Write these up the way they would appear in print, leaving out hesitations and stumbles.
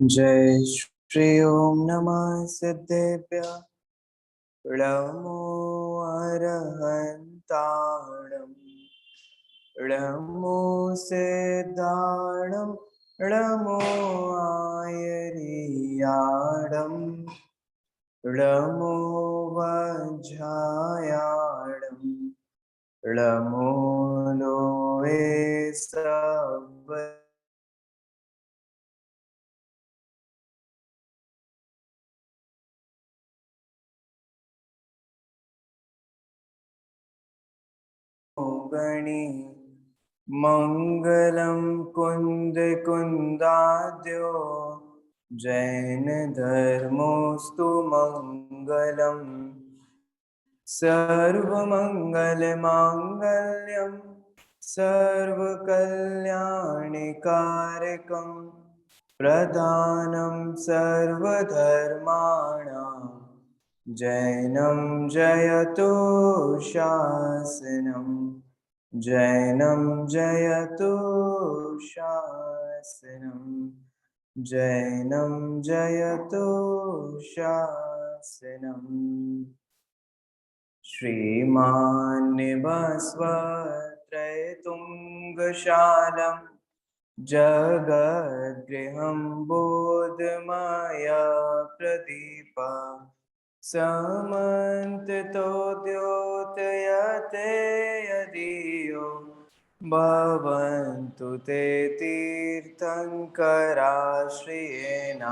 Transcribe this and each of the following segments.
जय श्री ओम नमः सिद्धेभ्य नमो अरहन्ताणं नमो सिद्धाणं नमो आयर्याणं नमो वज्रायाणं नमो लोहे सब गणी मंगलम कुंद कुंदाद्यो जैन धर्मोस्तु मंगलम सर्वमंगल मांगल्यम सर्वकल्याणिकारकम प्रधानम सर्वधर्माणां जैनं जयतु शासनम जैनं जयतु शासनम जैनं जयतु शासनम। श्रीमान् निभस्वत्रयतुङ्गशालं जगद्गृहं बोधमया प्रदीपा समन्वितो द्योतयते यदीयो भवन्तु ते तीर्थङ्कराश्रयेण।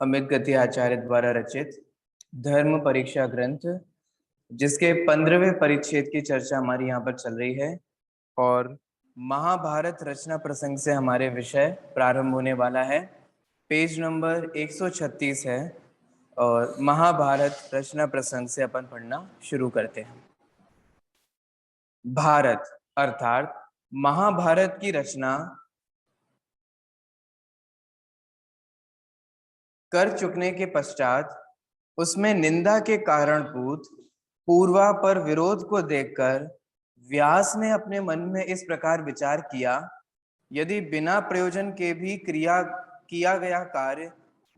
अमित गति आचार्य द्वारा रचित धर्म परीक्षा ग्रंथ, जिसके 15वें परिच्छेद की चर्चा हमारी यहाँ पर चल रही है और महाभारत रचना प्रसंग से हमारे विषय प्रारंभ होने वाला है। पेज नंबर 136 है और महाभारत रचना प्रसंग से अपन पढ़ना शुरू करते हैं। भारत अर्थात महाभारत की रचना कर चुकने के पश्चात उसमें निंदा के कारणभूत पूर्वा पर विरोध को देखकर व्यास ने अपने मन में इस प्रकार विचार किया, यदि बिना प्रयोजन के भी किया गया कार्य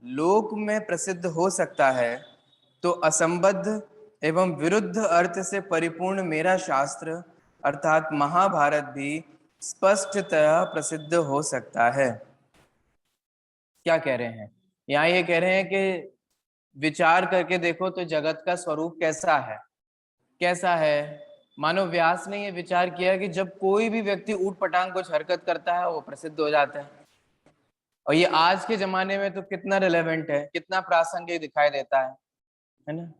लोक में प्रसिद्ध हो सकता है तो असंबद्ध एवं विरुद्ध अर्थ से परिपूर्ण मेरा शास्त्र अर्थात महाभारत भी स्पष्टतया प्रसिद्ध हो सकता है। क्या कह रहे हैं यहाँ? ये कह रहे हैं कि विचार करके देखो तो जगत का स्वरूप कैसा है, कैसा है। मानो व्यास ने ये विचार किया कि जब कोई भी व्यक्ति ऊट पटांग कुछ हरकत करता है वो प्रसिद्ध हो जाता है, और ये आज के जमाने में तो कितना रिलेवेंट है, कितना प्रासंगिक दिखाई देता है ना।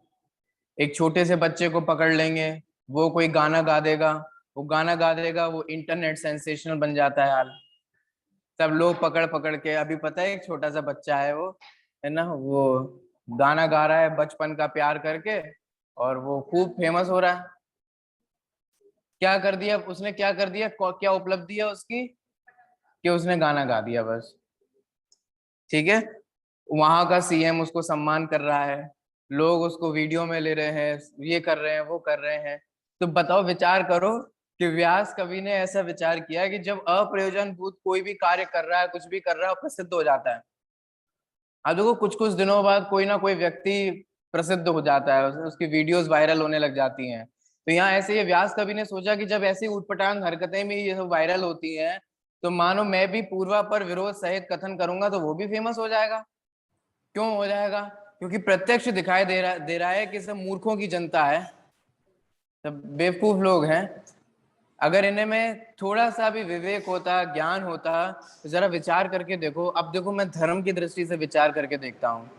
एक छोटे से बच्चे को पकड़ लेंगे, वो कोई गाना गा देगा, वो इंटरनेट सेंसेशनल बन जाता है हाल। सब लोग पकड़ पकड़ के, अभी पता है एक छोटा सा बच्चा है वो, है ना, वो गाना गा रहा है बचपन का प्यार करके और वो खूब फेमस हो रहा है। क्या कर दिया उसने, क्या कर दिया, क्या उपलब्धि है उसकी कि उसने गाना गा दिया बस। ठीक है, वहां का सीएम उसको सम्मान कर रहा है, लोग उसको वीडियो में ले रहे हैं, ये कर रहे हैं वो कर रहे हैं। तो बताओ, विचार करो कि व्यास कवि ने ऐसा विचार किया कि जब अप्रयोजन भूत कोई भी कार्य कर रहा है, कुछ भी कर रहा है, प्रसिद्ध हो जाता है। अब देखो कुछ कुछ दिनों बाद कोई ना कोई व्यक्ति प्रसिद्ध हो जाता है, उसकी वीडियोस वायरल होने लग जाती हैं। तो यहाँ ऐसे ये व्यास कवि ने सोचा कि जब ऐसी ऊटपटांग हरकतें भी ये सब वायरल होती हैं तो मानो मैं भी पूर्वा पर विरोध सहित कथन करूंगा तो वो भी फेमस हो जाएगा। क्यों हो जाएगा? क्योंकि प्रत्यक्ष दिखाई दे रहा है कि सब मूर्खों की जनता है, सब बेवकूफ लोग हैं। अगर इन्हें में थोड़ा सा भी विवेक होता, ज्ञान होता, तो जरा विचार करके देखो। अब देखो मैं धर्म की दृष्टि से विचार करके देखता हूँ।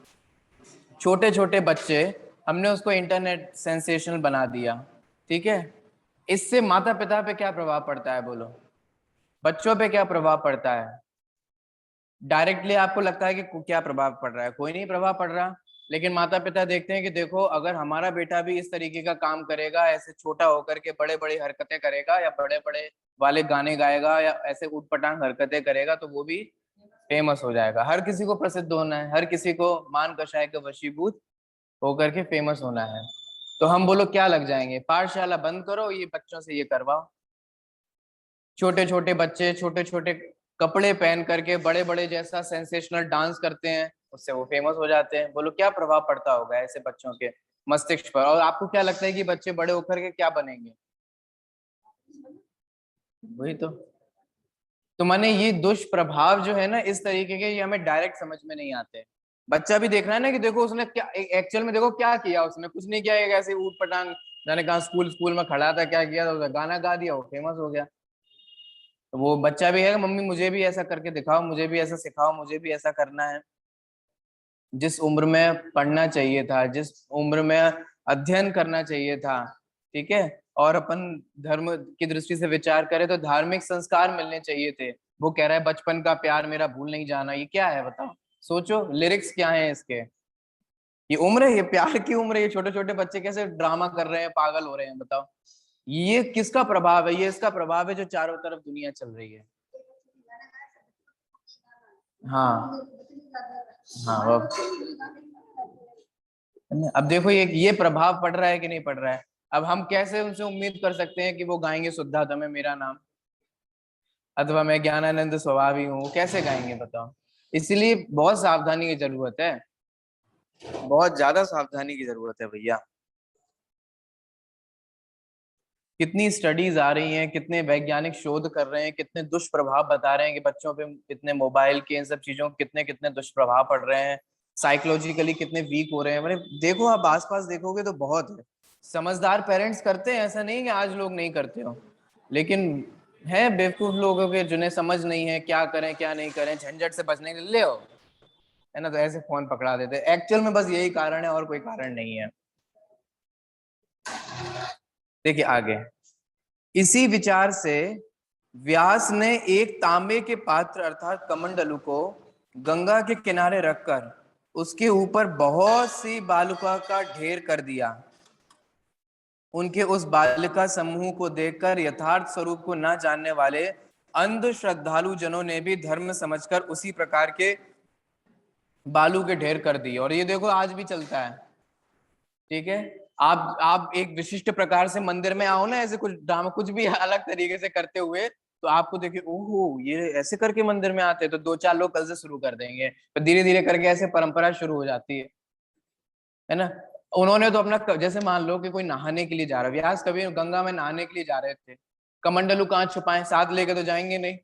छोटे छोटे बच्चे, हमने उसको इंटरनेट सेंसेशनल बना दिया, ठीक है, इससे माता पिता पे क्या प्रभाव पड़ता है बोलो? बच्चों पे क्या प्रभाव पड़ता है? डायरेक्टली आपको लगता है कि क्या प्रभाव पड़ रहा है? कोई नहीं प्रभाव पड़ रहा, लेकिन माता पिता देखते हैं कि देखो अगर हमारा बेटा भी इस तरीके का काम करेगा, ऐसे छोटा होकर के बड़े बड़े हरकतें करेगा या बड़े बड़े वाले गाने गाएगा या ऐसे उटपटांग हरकतें करेगा तो वो भी फेमस हो जाएगा। हर किसी को प्रसिद्ध होना है, हर किसी को मान कषाय के वशीभूत होकर के फेमस होना है। तो हम बोलो क्या लग जाएंगे, पाठशाला बंद करो, ये बच्चों से ये करवाओ। छोटे छोटे बच्चे छोटे छोटे कपड़े पहन करके बड़े बड़े जैसा सेंसेशनल डांस करते हैं, उससे वो फेमस हो जाते हैं। बोलो क्या प्रभाव पड़ता होगा ऐसे बच्चों के मस्तिष्क पर। और आपको क्या लगता है कि बच्चे बड़े होकर के क्या बनेंगे? वही तो माने ये दुष्प्रभाव जो है ना इस तरीके के, ये हमें डायरेक्ट समझ में नहीं आते। बच्चा भी देख रहा है ना कि देखो उसने क्या एक्चुअल में, देखो क्या किया उसने, कुछ नहीं किया, एक ऐसे ऊट पटांग जाने कहा स्कूल स्कूल में खड़ा था, क्या किया, तो गाना गा दिया, वो फेमस हो गया। तो वो बच्चा भी है, मम्मी मुझे भी ऐसा करके दिखाओ, मुझे भी ऐसा सिखाओ, मुझे भी ऐसा करना है। जिस उम्र में पढ़ना चाहिए था, जिस उम्र में अध्ययन करना चाहिए था, ठीक है, और अपन धर्म की दृष्टि से विचार करें तो धार्मिक संस्कार मिलने चाहिए थे, वो कह रहा है बचपन का प्यार मेरा भूल नहीं जाना। ये क्या है बताओ? सोचो लिरिक्स क्या है इसके। ये उम्र है, ये प्यार की उम्र है, ये छोटे छोटे बच्चे कैसे ड्रामा कर रहे हैं, पागल हो रहे हैं, बताओ। ये किसका प्रभाव है? ये इसका प्रभाव है जो चारों तरफ दुनिया चल रही है। हाँ हाँ वो अब देखो ये प्रभाव पड़ रहा है कि नहीं पड़ रहा है। अब हम कैसे उनसे उम्मीद कर सकते हैं कि वो गाएंगे शुद्धात्मा में मेरा नाम, अथवा मैं ज्ञानानंद स्वभावी हूँ, कैसे गाएंगे बताओ? इसलिए बहुत सावधानी की जरूरत है, बहुत ज्यादा सावधानी की जरूरत है भैया। कितनी स्टडीज आ रही हैं, कितने वैज्ञानिक शोध कर रहे हैं, कितने दुष्प्रभाव बता रहे हैं कि बच्चों पे कितने मोबाइल के इन सब चीजों के कितने कितने दुष्प्रभाव पड़ रहे हैं, साइकोलॉजिकली कितने वीक हो रहे हैं। मैंने देखो, आप आसपास देखोगे तो बहुत है। समझदार पेरेंट्स करते हैं, ऐसा नहीं कि आज लोग नहीं करते हो, लेकिन है बेवकूफ लोगों के जिन्हें समझ नहीं है क्या करें क्या नहीं करें, झंझट से बचने के लिए ले हो, है ना, तो ऐसे फोन पकड़ा देते। एक्चुअल में बस यही कारण है और कोई कारण नहीं है। देखिए आगे, इसी विचार से व्यास ने एक तांबे के पात्र अर्थात कमंडलू को गंगा के किनारे रखकर उसके ऊपर बहुत सी बालुका का ढेर कर दिया। उनके उस बालिका समूह को देखकर यथार्थ स्वरूप को न जानने वाले अंध श्रद्धालु जनों ने भी धर्म समझकर उसी प्रकार के बालू के ढेर कर दिए। और ये देखो आज भी चलता है, ठीक है। आप एक विशिष्ट प्रकार से मंदिर में आओ ना, ऐसे कुछ ड्रामा कुछ भी अलग तरीके से करते हुए, तो आपको देखिए ओहो ये ऐसे करके मंदिर में आते हैं, तो दो चार लोग कल से शुरू कर देंगे, तो धीरे धीरे करके ऐसे परंपरा शुरू हो जाती है ना। उन्होंने तो अपना जैसे मान लो कि कोई नहाने के लिए जा रहा है, व्यास कभी गंगा में नहाने के लिए जा रहे थे, कमंडलू कहाँ छुपाए, साथ लेके तो जाएंगे नहीं,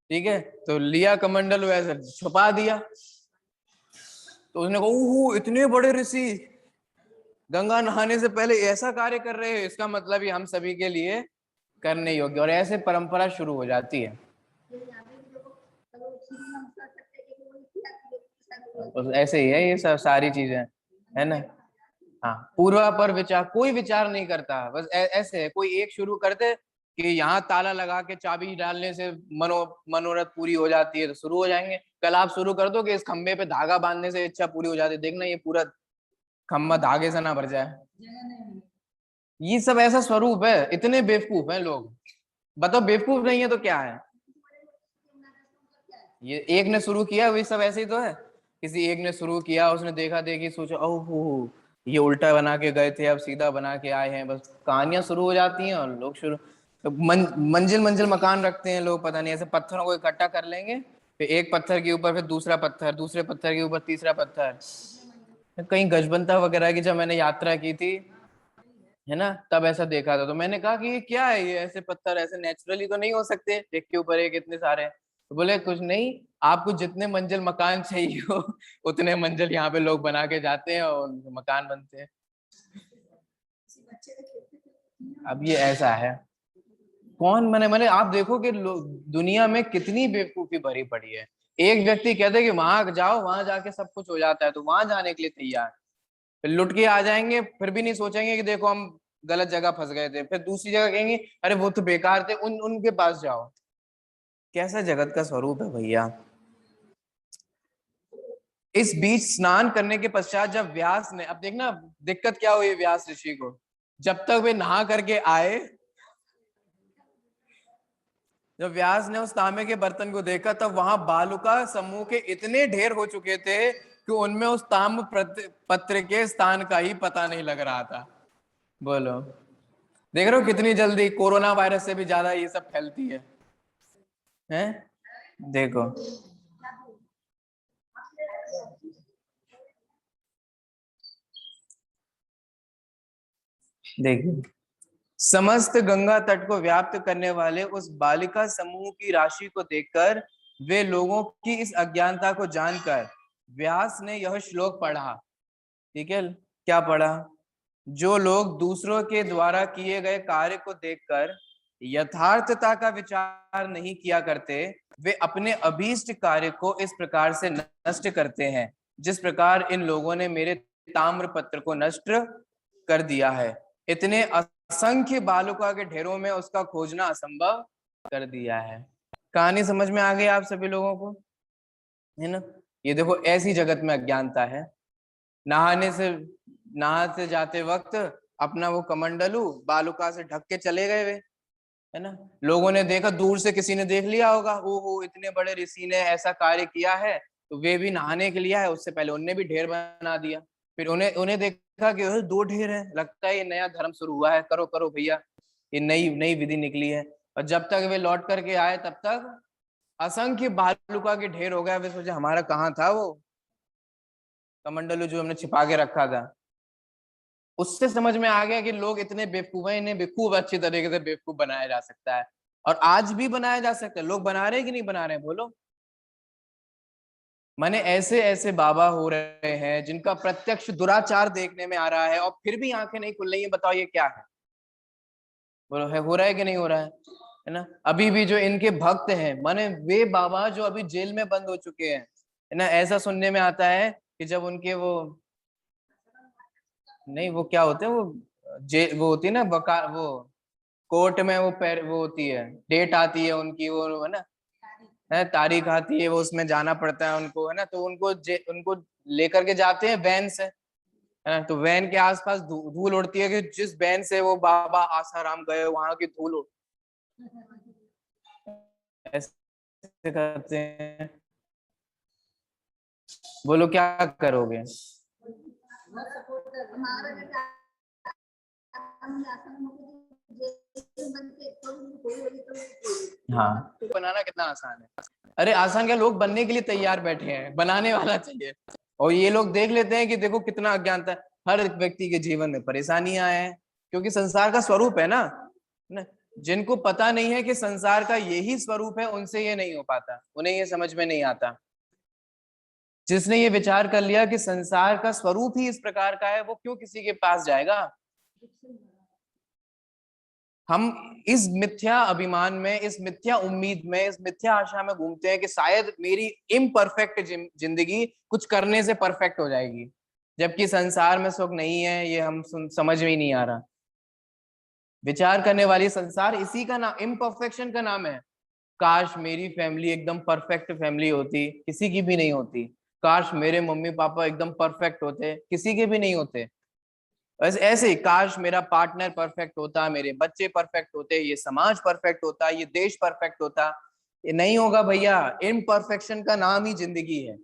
ठीक है, तो लिया कमंडलू ऐसे छुपा दिया। तो उसने कहा ओहो इतने बड़े ऋषि गंगा नहाने से पहले ऐसा कार्य कर रहे हैं, इसका मतलब ये हम सभी के लिए करने योग्य, और ऐसे परंपरा शुरू हो जाती है। तो ऐसे ही है ये सब सारी चीजें, है ना। हाँ, पूर्वा पर विचार, कोई विचार नहीं करता, बस ऐसे है, कोई एक शुरू कर दे कि यहाँ ताला लगा के चाबी डालने से मनोरथ पूरी हो जाती है, तो शुरू हो जाएंगे। कल आप शुरू कर दो कि इस खंबे पे धागा बांधने से इच्छा पूरी हो जाती है, देखना ये पूरा खंबा धागे से ना भर जाए। ये सब ऐसा स्वरूप है, इतने बेवकूफ हैं लोग। बताओ बेवकूफ नहीं है तो क्या है? ये एक ने शुरू किया, वही सब ऐसे ही तो है। किसी एक ने शुरू किया, उसने देखा देखी सोचा ओह ये उल्टा बना के गए थे अब सीधा बना के आए हैं, बस कहानियां शुरू हो जाती हैं और लोग शुरू तो मंजिल मंजिल मकान रखते हैं लोग, पता नहीं ऐसे पत्थरों को इकट्ठा कर लेंगे, फिर एक पत्थर के ऊपर फिर दूसरा पत्थर, दूसरे पत्थर के ऊपर तीसरा पत्थर। कहीं गजबंता वगैरह की जब मैंने यात्रा की थी, है ना, तब ऐसा देखा था, तो मैंने कहा कि ये क्या है, ये ऐसे पत्थर ऐसे नेचुरली तो नहीं हो सकते एक के ऊपर एक इतने सारे। तो बोले कुछ नहीं, आपको जितने मंजिल मकान चाहिए हो उतने मंजिल यहाँ पे लोग बना के जाते हैं और मकान बनते हैं। अब ये ऐसा है, कौन मैंने मैंने आप देखो कि दुनिया में कितनी बेवकूफी भरी पड़ी है। एक व्यक्ति कहते हैं कि वहां जाओ, वहां जाके सब कुछ हो जाता है, तो वहां जाने के लिए तैयार, फिर लुट के आ जाएंगे, फिर भी नहीं सोचेंगे कि देखो हम गलत जगह फंस गए थे, फिर दूसरी जगह कहेंगे अरे वो तो बेकार थे, उनके पास जाओ। कैसा जगत का स्वरूप है भैया। इस बीच स्नान करने के पश्चात जब व्यास ने, अब देखना दिक्कत क्या हुई व्यास ऋषि को, जब तक वे नहा करके आए, जब व्यास ने उस तांबे के बर्तन को देखा तब वहां बालुका समूह के इतने ढेर हो चुके थे कि उनमें उस ताम्र पत्र के स्थान का ही पता नहीं लग रहा था। बोलो, देख रहे हो कितनी जल्दी कोरोना वायरस से भी ज्यादा ये सब फैलती है, हैं? देखो, देखिए, समस्त गंगा तट को व्याप्त करने वाले उस बालिका समूह की राशि को देखकर, वे लोगों की इस अज्ञानता को जानकर व्यास ने यह श्लोक पढ़ा। ठीक है, क्या पढ़ा? जो लोग दूसरों के द्वारा किए गए कार्य को देखकर यथार्थता का विचार नहीं किया करते, वे अपने अभीष्ट कार्य को इस प्रकार से नष्ट करते हैं, जिस प्रकार इन लोगों ने मेरे ताम्र पत्र को नष्ट कर दिया है। इतने असंख्य बालुका के ढेरों में उसका खोजना असंभव कर दिया है। कहानी समझ में आ गई आप सभी लोगों को, है ना? ये देखो, ऐसी जगत में अज्ञानता है। नहाने से नहाते जाते वक्त अपना वो कमंडलू बालुका से ढक के चले गए वे, है ना? लोगों ने देखा, दूर से किसी ने देख लिया होगा, ओहो इतने बड़े ऋषि ने ऐसा कार्य किया है, तो वे भी नहाने के लिए आए। उससे पहले उनने भी ढेर बना दिया। फिर उन्हें उन्हें देखा कि दो ढेर है, लगता है ये नया धर्म शुरू हुआ है, करो करो भैया, ये नई नई विधि निकली है। और जब तक वे लौट करके आए तब तक असंख्य बालुका के ढेर हो गया। वे सोचे हमारा कहाँ था वो कमंडलू जो हमने छिपा के रखा था। उससे समझ में आ गया कि लोग इतने बेवकूफ हैं, इन्हें बेवकूफ अच्छी तरीके से बेवकूफ बनाया जा सकता है, और आज भी बनाया जा सकता है। लोग बना रहे हैं कि नहीं बना रहे हैं, बोलो? माने ऐसे ऐसे बाबा हो रहे हैं जिनका प्रत्यक्ष दुराचार देखने में आ रहा है, और फिर भी आंखें नहीं खुल रही है। बताओ ये क्या है? बोलो, है हो रहा है कि नहीं हो रहा है ना? अभी भी जो इनके भक्त हैं, माने वे बाबा जो अभी जेल में बंद हो चुके हैं, है ना? ऐसा सुनने में आता है कि जब उनके वो, नहीं वो क्या होते हैं, वो जेल, वो होती है ना बका, वो कोर्ट में वो वो होती है, डेट आती है उनकी, वो है ना, है तारीख आती है, वो उसमें जाना पड़ता है उनको, है ना? तो उनको लेकर के जाते हैं वैन से, है ना? तो वैन के आसपास धूल उड़ती है कि जिस वैन से वो बाबा आसाराम गए वहां की धूल ऐसे करते हैं। बोलो क्या करोगे? हाँ, बनाना कितना आसान है। अरे आसान क्या, लोग बनने के लिए तैयार बैठे हैं, बनाने वाला चाहिए। और ये लोग देख लेते हैं कि देखो कितना अज्ञानता है। हर एक व्यक्ति के जीवन में परेशानियां हैं, क्योंकि संसार का स्वरूप है ना। जिनको पता नहीं है कि संसार का यही स्वरूप है, उनसे ये नहीं हो पाता, उन्हें ये समझ में नहीं आता। जिसने ये विचार कर लिया कि संसार का स्वरूप ही इस प्रकार का है, वो क्यों किसी के पास जाएगा? हम इस मिथ्या अभिमान में, इस मिथ्या उम्मीद में, इस मिथ्या आशा में घूमते हैं कि शायद मेरी इम्परफेक्ट जिंदगी कुछ करने से परफेक्ट हो जाएगी, जबकि संसार में सुख नहीं है, ये हम समझ में ही नहीं आ रहा। विचार करने वाली संसार इसी का नाम, इम्परफेक्शन का नाम है। काश मेरी फैमिली एकदम परफेक्ट फैमिली होती, किसी की भी नहीं होती। काश मेरे मम्मी पापा एकदम परफेक्ट होते, किसी के भी नहीं होते। ऐसे ही काश मेरा पार्टनर परफेक्ट होता, मेरे बच्चे परफेक्ट होते, ये समाज परफेक्ट होता, ये देश परफेक्ट होता। ये नहीं होगा भैया, इम्परफेक्शन का नाम ही जिंदगी है।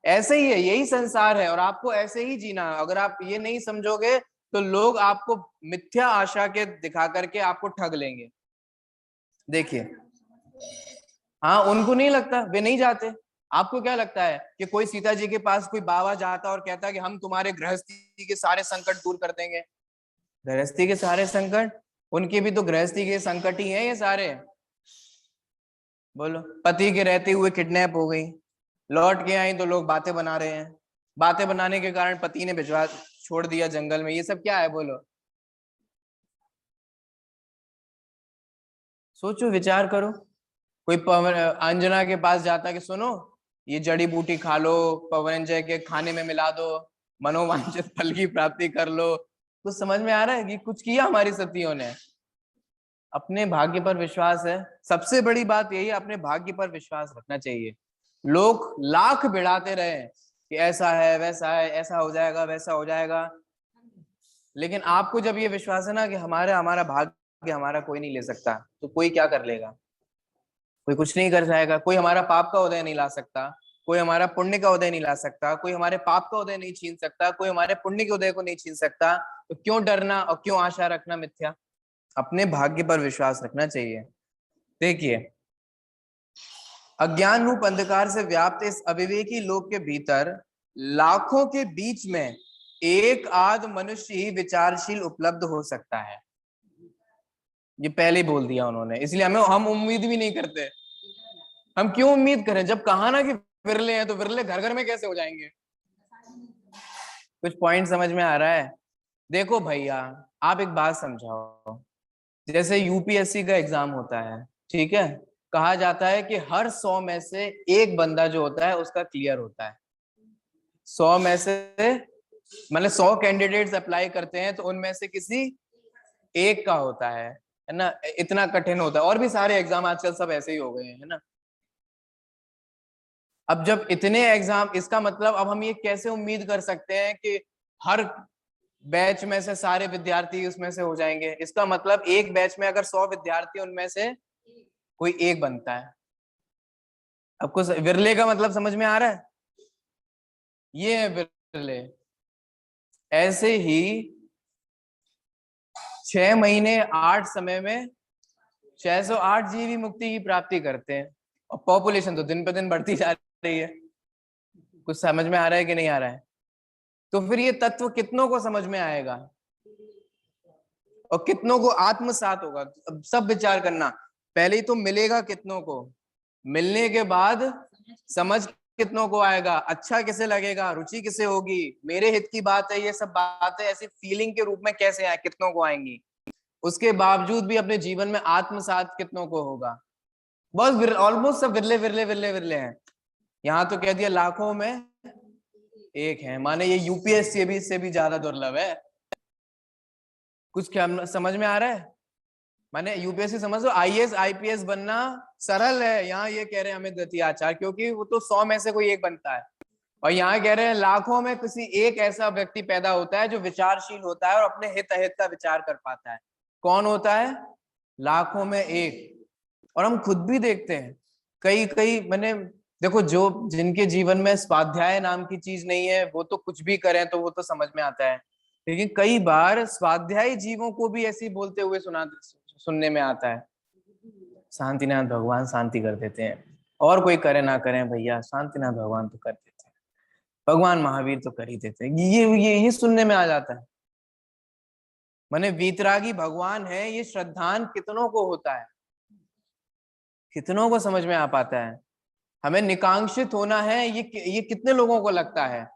ऐसे ही है, यही संसार है, और आपको ऐसे ही जीना है। अगर आप ये नहीं समझोगे तो लोग आपको मिथ्या आशा के दिखा करके आपको ठग लेंगे। देखिए, हाँ उनको नहीं लगता, वे नहीं जाते। आपको क्या लगता है कि कोई सीता जी के पास कोई बाबा जाता और कहता कि हम तुम्हारे गृहस्थी के सारे संकट दूर कर देंगे? गृहस्थी के सारे संकट, उनके भी तो गृहस्थी के संकट ही हैं ये सारे। बोलो, पति के रहते हुए किडनैप हो गई, लौट के आई तो लोग बातें बना रहे हैं, बातें बनाने के कारण पति ने भिजवा छोड़ दिया जंगल में। ये सब क्या है, बोलो? सोचो, विचार करो। कोई अंजना के पास जाता कि सुनो, ये जड़ी बूटी खा लो, पवनजय के खाने में मिला दो, मनोवांछित फल की प्राप्ति कर लो। कुछ समझ में आ रहा है कि कुछ किया हमारी सतियों ने? अपने भाग्य पर विश्वास है, सबसे बड़ी बात यही है, अपने भाग्य पर विश्वास रखना चाहिए। लोग लाख बिड़ाते रहे कि ऐसा है वैसा है, ऐसा हो जाएगा वैसा हो जाएगा, लेकिन आपको जब ये विश्वास है ना कि हमारा हमारा भाग्य हमारा कोई नहीं ले सकता, तो कोई क्या कर लेगा? कोई कुछ नहीं कर जाएगा। कोई हमारा पाप का उदय नहीं ला सकता, कोई हमारा पुण्य का उदय नहीं ला सकता, कोई हमारे पाप का उदय नहीं छीन सकता, कोई हमारे पुण्य के उदय को नहीं छीन सकता। तो क्यों डरना और क्यों आशा रखना मिथ्या? अपने भाग्य पर विश्वास रखना चाहिए। देखिए, अज्ञान रूप अंधकार से व्याप्त इस अविवेकी लोक के भीतर लाखों के बीच में एक आध मनुष्य ही विचारशील उपलब्ध हो सकता है। ये पहले ही बोल दिया उन्होंने, इसलिए हम उम्मीद भी नहीं करते। हम क्यों उम्मीद करें जब कहा ना कि विरले हैं, तो विरले घर घर में कैसे हो जाएंगे? कुछ पॉइंट समझ में आ रहा है? देखो भैया, आप एक बात समझाओ। जैसे यूपीएससी का एग्जाम होता है, ठीक है, कहा जाता है कि हर 100 में से एक बंदा जो होता है उसका क्लियर होता है। 100 में से मतलब 100 कैंडिडेट्स अप्लाई करते हैं तो उनमें से किसी एक का होता है ना? इतना कठिन होता है। और भी सारे एग्जाम आजकल सब ऐसे ही हो गए हैं, है ना? अब जब इतने एग्जाम, इसका मतलब अब हम ये कैसे उम्मीद कर सकते हैं कि हर बैच में से सारे विद्यार्थी उसमें से हो जाएंगे? इसका मतलब एक बैच में अगर 100 विद्यार्थी, उनमें से कोई एक बनता है। आपको विरले का मतलब समझ में आ रहा है? ये है विरले। ऐसे ही 6 महीने 8 समय में 608 जीवी मुक्ति की प्राप्ति करते हैं, और पॉपुलेशन तो दिन पे दिन बढ़ती जा रही है। कुछ समझ में आ रहा है कि नहीं आ रहा है? तो फिर ये तत्व कितनों को समझ में आएगा और कितनों को आत्मसात होगा? अब सब विचार करना। पहले ही तो मिलेगा कितनों को, मिलने के बाद समझ कितनों को आएगा, अच्छा किसे लगेगा, रुचि किसे होगी, मेरे हित की बात है, ये सब बातें ऐसी फीलिंग के रूप में कैसे आए, कितनों को आएंगी? उसके बावजूद भी अपने जीवन में आत्मसात कितनों को होगा? बहुत ऑलमोस्ट सब विरले विरले विरले विरले हैं। यहाँ तो कह दिया लाखों में एक है, माने ये यूपीएससी भी इससे भी ज्यादा दुर्लभ है। कुछ क्या समझ में आ रहा है? माने यूपीएससी समझ लो, आईएएस आईपीएस बनना सरल है, यहाँ ये कह रहे हैं अमित दत्ती आचार्य, क्योंकि वो तो 100 में से कोई एक बनता है। और यहाँ कह रहे हैं लाखों में किसी एक ऐसा व्यक्ति पैदा होता है जो विचारशील होता है और अपने हित अहित का विचार कर पाता है। कौन होता है? लाखों में एक। और हम खुद भी देखते हैं, कई कई मैंने देखो, जो जिनके जीवन में स्वाध्याय नाम की चीज नहीं है, वो तो कुछ भी करें तो वो तो समझ में आता है। लेकिन कई बार स्वाध्यायी जीवों को भी ऐसी बोलते हुए सुनने में आता है, शांतिनाथ भगवान शांति कर देते हैं, और कोई करे ना करे भैया, शांतिनाथ भगवान तो कर देते हैं, भगवान महावीर तो कर ही देते हैं। ये सुनने में आ जाता है। माने वीतरागी भगवान है, ये श्रद्धान कितनों को होता है, कितनों को समझ में आ पाता है? हमें निकांक्षित होना है, ये कितने लोगों को लगता है?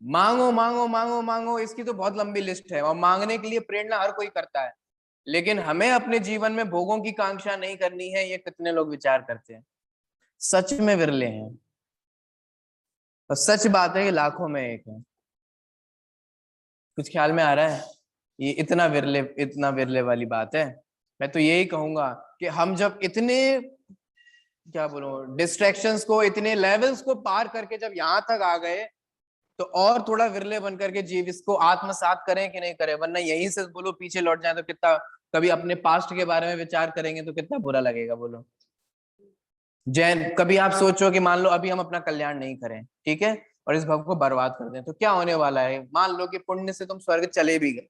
मांगो मांगो मांगो मांगो, इसकी तो बहुत लंबी लिस्ट है, और मांगने के लिए प्रेरणा हर कोई करता है। लेकिन हमें अपने जीवन में भोगों की कांक्षा नहीं करनी है, ये कितने लोग विचार करते हैं? सच में विरले हैं। और सच बात है कि लाखों में एक है। कुछ ख्याल में आ रहा है? ये इतना विरले वाली बात है। मैं तो यही कहूंगा कि हम जब इतने, क्या बोलूं, डिस्ट्रैक्शंस को, इतने लेवल्स को पार करके जब यहाँ तक आ गए, तो और थोड़ा विरले बन करके जीव इसको आत्मसात करें कि नहीं करें, वरना यहीं से बोलो पीछे लौट जाए तो कितना, कभी अपने पास्ट के बारे में विचार करेंगे तो कितना बुरा लगेगा, बोलो। जैन, कभी आप सोचो कि मान लो अभी हम अपना कल्याण नहीं करें, ठीक है, और इस भव को बर्बाद कर दें, तो क्या होने वाला है? मान लो कि पुण्य से तुम स्वर्ग चले भी गए,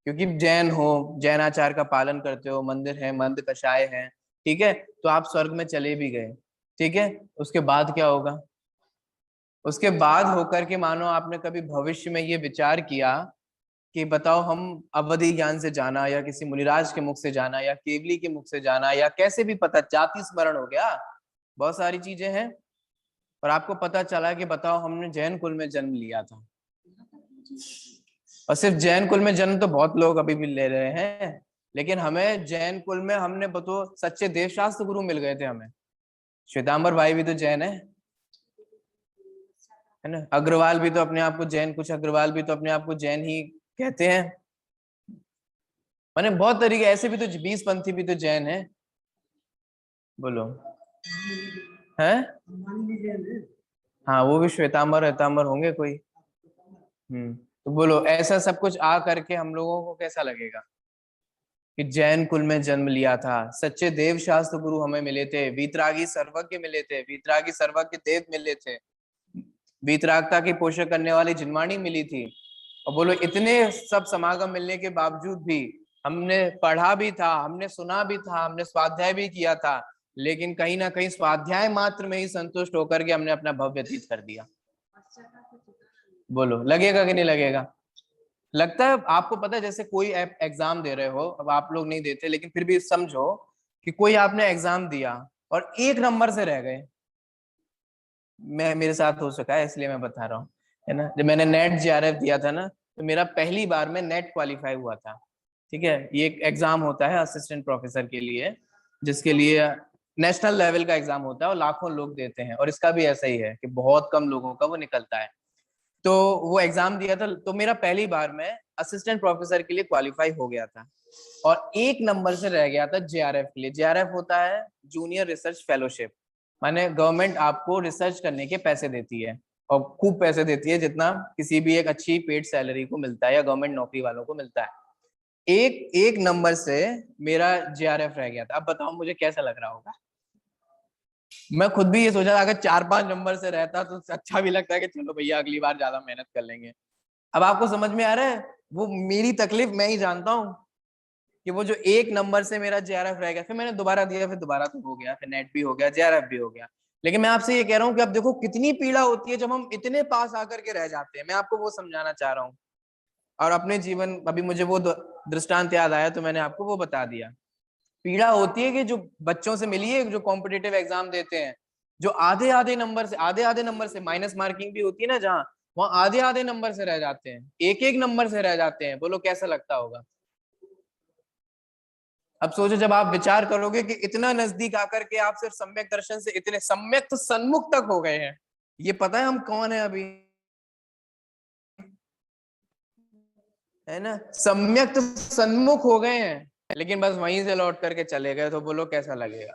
क्योंकि जैन हो, जैनाचार का पालन करते हो, मंदिर है, मंद कषाय है, ठीक है, तो आप स्वर्ग में चले भी गए, ठीक है, उसके बाद क्या होगा? उसके बाद होकर के मानो आपने कभी भविष्य में ये विचार किया कि बताओ, हम अवधि ज्ञान से जाना, या किसी मुनिराज के मुख से जाना, या केवली के मुख से जाना, या कैसे भी पता, जाति स्मरण हो गया, बहुत सारी चीजें हैं, और आपको पता चला कि बताओ हमने जैन कुल में जन्म लिया था। और सिर्फ जैन कुल में जन्म तो बहुत लोग अभी भी ले रहे हैं, लेकिन हमें जैन कुल में हमने तो सच्चे देवशास्त्र गुरु मिल गए थे हमें। श्वेतांबर भाई भी तो जैन है ना? अग्रवाल भी तो अपने आप को जैन, कुछ अग्रवाल भी तो अपने आप को जैन ही कहते हैं। माने बहुत तरीके ऐसे भी तो 20 पंथी भी तो जैन है, बोलो है? हाँ, वो भी श्वेतांबर श्वेतांबर होंगे कोई। तो बोलो, ऐसा सब कुछ आ करके हम लोगों को कैसा लगेगा कि जैन कुल में जन्म लिया था, सच्चे देव शास्त्र गुरु हमें मिले थे, वीतरागी सर्वज्ञ मिले थे, वीतरागी सर्वज्ञ देव मिले थे, वीतरागता की पोषण करने वाली जिनवाणी मिली थी। और बोलो, इतने सब समागम मिलने के बावजूद भी हमने पढ़ा भी था, हमने सुना भी था, हमने स्वाध्याय भी किया था, लेकिन कहीं ना कहीं स्वाध्याय मात्र में ही संतुष्ट होकर के हमने अपना भव व्यतीत कर दिया। बोलो लगेगा कि नहीं लगेगा? लगता है आपको? पता है जैसे कोई एग्जाम दे रहे हो, अब आप लोग नहीं देते लेकिन फिर भी समझो कि कोई आपने एग्जाम दिया और 1 नंबर से रह गए। मैं मेरे साथ हो चुका है इसलिए मैं बता रहा हूँ, है ना। जब मैंने नेट जेआरएफ दिया था ना, तो मेरा पहली बार में नेट क्वालिफाई हुआ था। ठीक है, ये एक एग्जाम होता है असिस्टेंट प्रोफेसर के लिए, जिसके लिए नेशनल लेवल का एग्जाम होता है और लाखों लोग देते हैं, और इसका भी ऐसा ही है कि बहुत कम लोगों का वो निकलता है। तो वो एग्जाम दिया था, तो मेरा पहली बार में असिस्टेंट प्रोफेसर के लिए क्वालिफाई हो गया था, और 1 नंबर से रह गया था जेआरएफ के लिए। जेआरएफ होता है जूनियर रिसर्च फेलोशिप, माने गवर्नमेंट आपको रिसर्च करने के पैसे देती है, और खूब पैसे देती है, जितना किसी भी एक अच्छी पेड सैलरी को मिलता है या गवर्नमेंट नौकरी वालों को मिलता है। एक एक नंबर से मेरा जेआरएफ रह गया था। अब बताओ मुझे कैसा लग रहा होगा? मैं खुद भी ये सोचा था अगर 4-5 नंबर से रहता तो अच्छा भी लगता है कि चलो भैया अगली बार ज्यादा मेहनत कर लेंगे। अब आपको समझ में आ रहा है, वो मेरी तकलीफ मैं ही जानता हूँ कि वो जो 1 नंबर से मेरा जेआरएफ रह गया, फिर मैंने दोबारा दिया, फिर दोबारा तो हो गया, फिर नेट भी हो गया, जेआरएफ भी हो गया। लेकिन मैं आपसे ये कह रहा हूँ कि अब देखो कितनी पीड़ा होती है जब हम इतने पास आकर के रह जाते हैं। मैं आपको वो समझाना चाह रहा हूँ, और अपने जीवन अभी मुझे वो दृष्टांत याद आया तो मैंने आपको वो बता दिया। पीड़ा होती है कि जो बच्चों से मिली है जो कॉम्पिटिटिव एग्जाम देते हैं, जो आधे आधे नंबर से माइनस मार्किंग भी होती है ना, जहाँ वहां आधे आधे नंबर से रह जाते हैं, एक एक नंबर से रह जाते हैं। बोलो कैसा लगता होगा? अब सोचो जब आप विचार करोगे कि इतना नजदीक आकर के आप सिर्फ सम्यक दर्शन से इतने सम्यक तो सन्मुख तक हो गए हैं। ये पता है हम कौन है अभी, है ना? सम्यक तो सन्मुख हो गए हैं, लेकिन बस वहीं से लौट करके चले गए, तो बोलो कैसा लगेगा?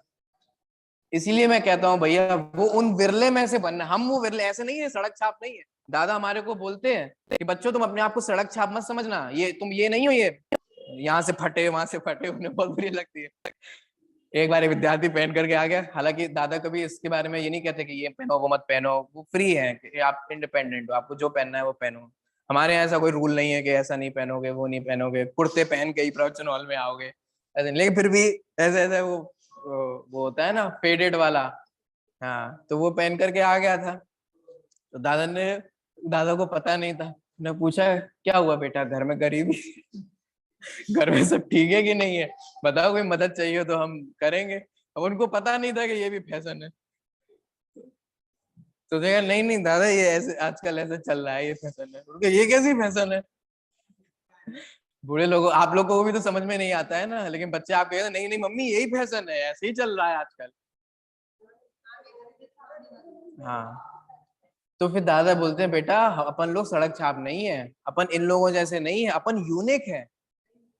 इसीलिए मैं कहता हूँ भैया, वो उन विरले में से बनना। हम वो विरले ऐसे नहीं है, सड़क छाप नहीं है। दादा हमारे को बोलते हैं कि बच्चों तुम अपने आप को सड़क छाप मत समझना, ये तुम ये नहीं हो, ये यहाँ से फटे वहां से फटे, उन्हें बहुत बुरी लगती है। एक बार एक विद्यार्थी पहन करके आ गया, हालांकि दादा कभी इसके बारे में ये नहीं कहते कि ये पहनो वो मत पहनो, वो फ्री है कि आप इंडिपेंडेंट हो, आपको जो पहनना है वो पहनो। हमारे यहाँ ऐसा कोई रूल नहीं है कि ऐसा नहीं पहनोगे, वो नहीं पहनोगे, कुर्ते पहन के ही प्रवचन हॉल में आओगे, ऐसे नहीं। लेकिन फिर भी ऐसे ऐसे वो होता है ना फेडेड वाला, हाँ, तो वो पहन करके आ गया था। तो दादा को पता नहीं था, ने पूछा क्या हुआ बेटा, घर में गरीबी घर में सब ठीक है कि नहीं है, बताओ कोई मदद चाहिए तो हम करेंगे। अब उनको पता नहीं था कि ये भी फैशन है। तो देखा नहीं नहीं दादा ये ऐसे आजकल ऐसे चल रहा है, ये फैशन है। उनके ये कैसी फैशन है? बूढ़े लोगों आप लोगों को भी तो समझ में नहीं आता है ना, लेकिन बच्चे आप कहते हैं नहीं नहीं मम्मी यही फैशन है, ऐसे ही चल रहा है आजकल। हाँ, तो फिर दादा बोलते हैं बेटा अपन लोग सड़क छाप नहीं है, अपन इन लोगों जैसे नहीं है, अपन यूनिक है,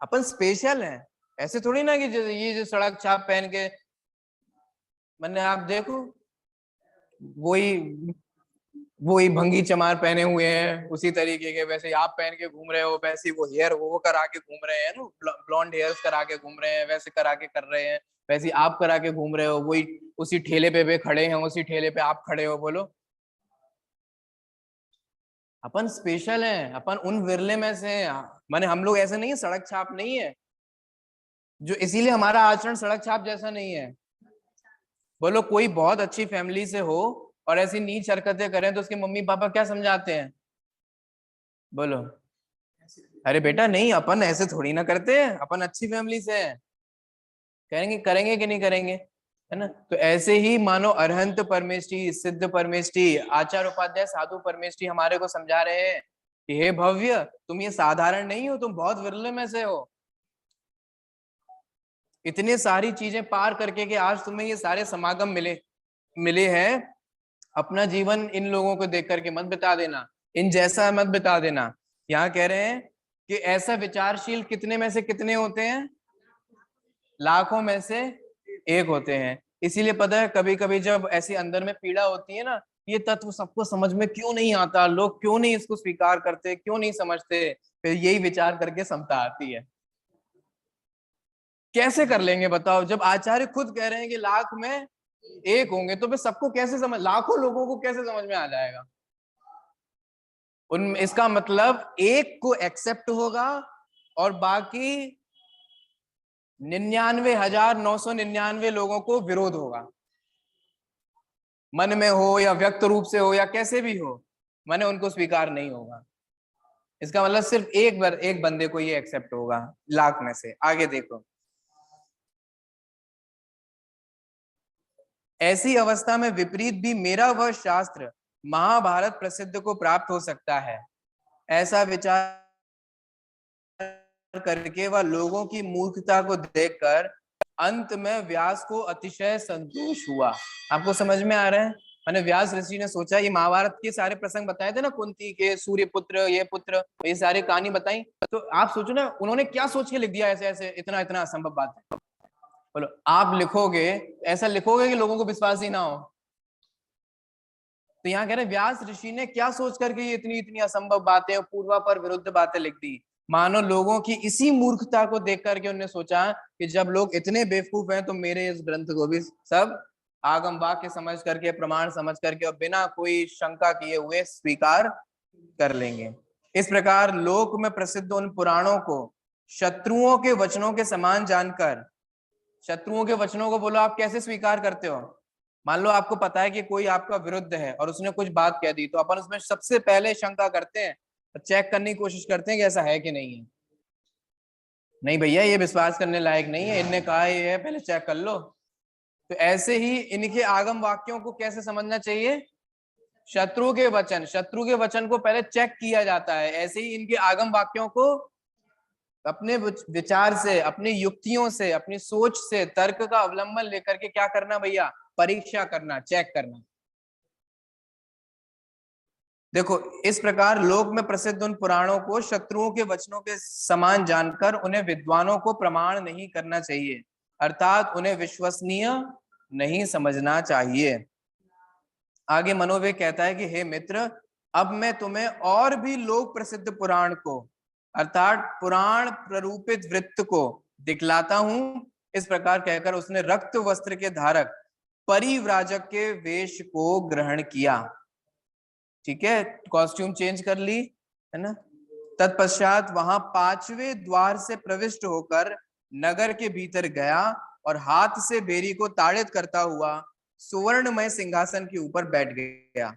अपन स्पेशल है। ऐसे थोड़ी ना कि ये जो सड़क छाप पहन के, मैंने आप देखो वही वही भंगी चमार पहने हुए हैं उसी तरीके के, वैसे आप पहन के घूम रहे हो, वैसे वो हेयर वो करा के घूम रहे हैं ना, ब्लॉन्ड हेयर्स करा के घूम रहे हैं, वैसे करा के कर रहे हैं, वैसे आप करा के घूम रहे हो, वही उसी ठेले पे खड़े हैं, उसी ठेले पे आप खड़े हो। बोलो अपन स्पेशल हैं, अपन उन विरले में से हैं। माने हम लोग ऐसे नहीं है, सड़क छाप नहीं है, जो इसीलिए हमारा आचरण सड़क छाप जैसा नहीं है। बोलो कोई बहुत अच्छी फैमिली से हो और ऐसी नीच हरकतें करें तो उसके मम्मी पापा क्या समझाते हैं? बोलो अरे बेटा नहीं, अपन ऐसे थोड़ी ना करते हैं, अपन अच्छी फैमिली से हैं। करेंगे करेंगे कि नहीं करेंगे, है ना? तो ऐसे ही मानो अरहंत परमेष्टि, सिद्ध परमेष्टि, आचार उपाध्याय साधु परमेष्टि हमारे को समझा रहे हैं कि हे भव्य, तुम ये साधारण नहीं हो, तुम बहुत विरले में से हो। इतने सारी चीजें पार करके कि आज तुम्हें ये सारे समागम मिले मिले हैं। अपना जीवन इन लोगों को देख करके मत बिता देना, इन जैसा मत बिता देना। यहाँ कह रहे हैं कि ऐसा विचारशील कितने में से कितने होते हैं? लाखों में से एक होते हैं। इसीलिए पता है कभी कभी जब ऐसी अंदर में पीड़ा होती है ना, ये तत्व सबको समझ में क्यों नहीं आता, लोग क्यों नहीं इसको स्वीकार करते, क्यों नहीं समझते, फिर यही विचार करके समता आती है। कैसे कर लेंगे बताओ, जब आचार्य खुद कह रहे हैं कि लाख में एक होंगे, तो फिर सबको कैसे समझ, लाखों लोगों को कैसे समझ में आ जाएगा? उन इसका मतलब एक को एक्सेप्ट होगा और बाकी 99,999 लोगों को विरोध होगा, मन में हो या व्यक्त रूप से हो या कैसे भी हो, माने उनको स्वीकार नहीं होगा। इसका मतलब सिर्फ एक बंदे को ये एक्सेप्ट होगा लाख में से। आगे देखो, ऐसी अवस्था में विपरीत भी मेरा वह शास्त्र महाभारत प्रसिद्ध को प्राप्त हो सकता है। ऐसा विचार करके वह लोगों की मूर्खता को देखकर अंत में व्यास को अतिशय संतोष हुआ। आपको समझ में आ रहा है? मैंने व्यास ऋषि ने सोचा, ये महाभारत के सारे प्रसंग बताए थे ना, कुंती के, सूर्य पुत्र, ये पुत्र, ये सारी कहानी बताई, तो आप सोचो ना उन्होंने क्या सोच के लिख दिया ऐसे ऐसे, इतना इतना असंभव बात है। बोलो आप लिखोगे, ऐसा लिखोगे कि लोगों को विश्वास ही ना हो। तो यहाँ कह रहे व्यास ऋषि ने क्या सोच करके ये इतनी इतनी असंभव बातें और पूर्वा पर विरुद्ध बातें लिख दी। मानो लोगों की इसी मूर्खता को देख करके उन्होंने सोचा कि जब लोग इतने बेवकूफ हैं तो मेरे इस ग्रंथ को भी सब आगम वाक्य समझ करके, प्रमाण समझ करके और बिना कोई शंका किए हुए स्वीकार कर लेंगे। इस प्रकार लोक में प्रसिद्ध उन पुराणों को शत्रुओं के वचनों के समान जानकर, शत्रुओं के वचनों को बोलो आप कैसे स्वीकार करते हो? मान लो आपको पता है कि कोई आपका विरुद्ध है और उसने कुछ बात कह दी, तो अपन उसमें सबसे पहले शंका करते हैं, चेक करने की कोशिश करते हैं कि ऐसा है कि नहीं है। नहीं भैया ये विश्वास करने लायक नहीं है, इनने कहा ये है, पहले चेक कर लो। तो ऐसे ही इनके आगम वाक्यों को कैसे समझना चाहिए? शत्रु के वचन को पहले चेक किया जाता है। ऐसे ही इनके आगम वाक्यों को अपने विचार से, अपनी युक्तियों से, अपनी सोच से, तर्क का अवलंबन लेकर के क्या करना भैया? परीक्षा करना, चेक करना। देखो इस प्रकार लोक में प्रसिद्ध उन पुराणों को शत्रुओं के वचनों के समान जानकर उन्हें विद्वानों को प्रमाण नहीं करना चाहिए, अर्थात उन्हें विश्वसनीय नहीं समझना चाहिए। आगे मनोवेग कहता है कि हे मित्र, अब मैं तुम्हें और भी लोक प्रसिद्ध पुराण को अर्थात पुराण प्ररूपित वृत्त को दिखलाता हूं। इस प्रकार कहकर उसने रक्त वस्त्र के धारक परिव्राजक के वेश को ग्रहण किया। ठीक है, कॉस्ट्यूम चेंज कर ली है ना। तत्पश्चात वहां 5वें द्वार से प्रविष्ट होकर नगर के भीतर गया और हाथ से बेरी को ताड़ित करता हुआ सुवर्णमय सिंहासन के ऊपर बैठ गया।